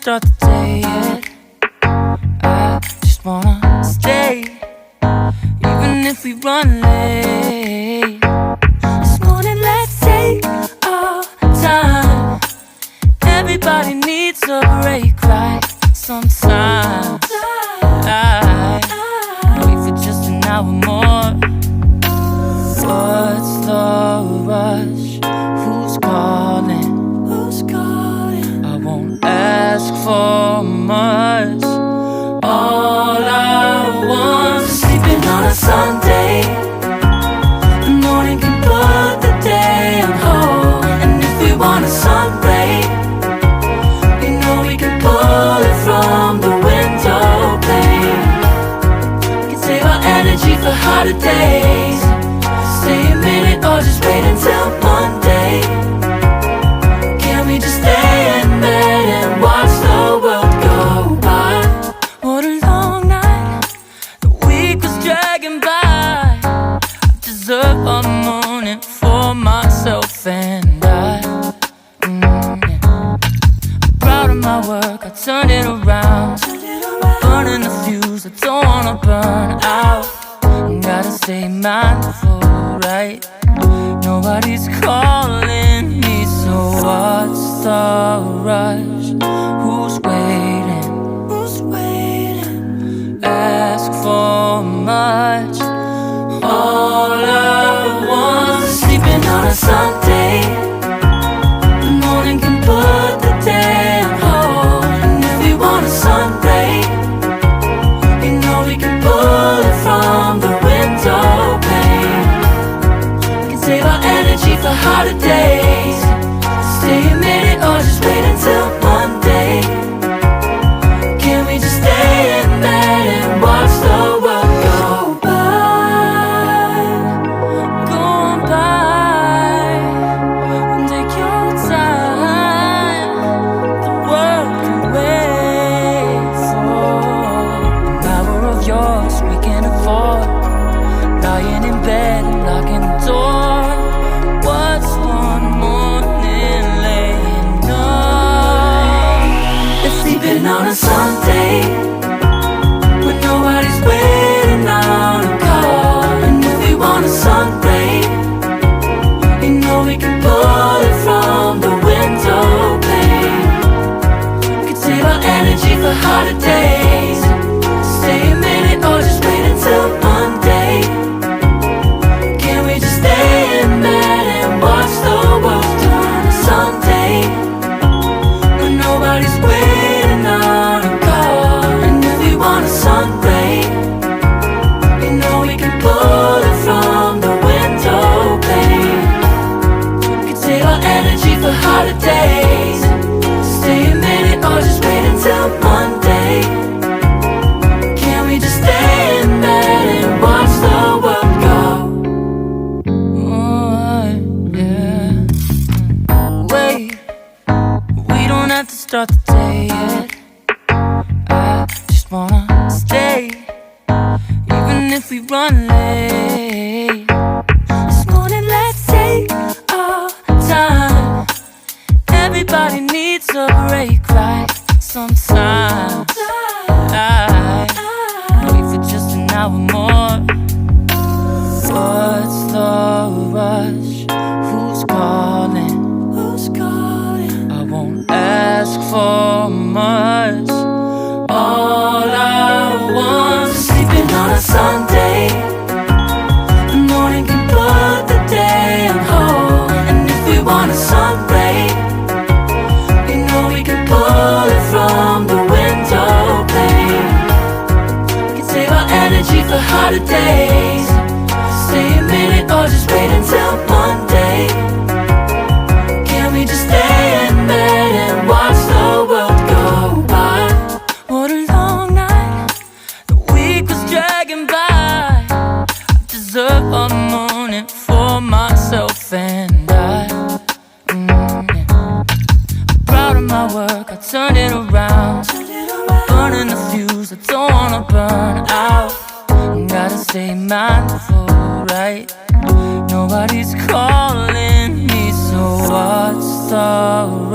start the day yet. I just wanna stay, even if we run late. This morning let's take our time. Everybody needs a break, right? Sometimes I wait for just an hour more. What's the rush? Who's calling? Who's calling? I won't ask for much. All I want is sleeping on a Sunday. The morning can put the day on hold. And if we want a sun ray, you know we can pull it from the window pane. We can save our energy for hotter days. Stay a minute or just wait until Monday. Can we just stay in bed and watch the world go by? What a long night, the week was dragging by. I deserve a morning for myself and I. I'm proud of my work, I turned it around. Burning the fuse, I don't wanna burn out. Gotta stay mindful, right? Nobody's calling me, so what's the rush? Who's waiting? Who's waiting? Ask for much. All I want is sleeping on a Sunday. The morning can put the day on hold. And if we want a sun ray, you know we can pull it from the window pane. We can save our energy for hotter days. Stay a minute or just wait until Monday. Can we just stay in bed and watch the world go by? Go on by and take your time. The world can wait for an hour of yours we can afford. Lying in bed and locking the door. What's one morning laying up? It's sleeping on a Sunday when nobody's waiting on a call. And if we want a sun ray, you know we can pull it from the window pane. We can save our energy for hotter days. Stay a minute or just wait until Monday. Can we just stay in bed and watch the world turn to Sunday when nobody's waiting on a call? And if we want a sun ray, you know we can pull it from the window pane. We can save our energy for hotter days. Stay a minute or just wait until Monday. Can we just stay in bed and watch the world go? Oh, yeah. Wait, we don't have to start the day yet. I just wanna stay, even if we run late. This morning let's take our time. Everybody needs a break, right? Sometimes I wait for just an hour more. What's the rush? Who's calling? Who's calling? I won't ask for much. All I want is sleeping on a Sunday. The morning can put the day on hold. And if we want a sun ray, you know we can pull it from the window pane. We can save our energy for hotter days. Stay a minute or just wait until Monday. Can we just stay in bed and watch the world go by? What a long night, the week was dragging by. I deserve a morning for myself and I. Proud of my work, I turned it around. Burning the fuse, I don't wanna burn out. Gotta stay mindful, right? Nobody's calling me, so what's the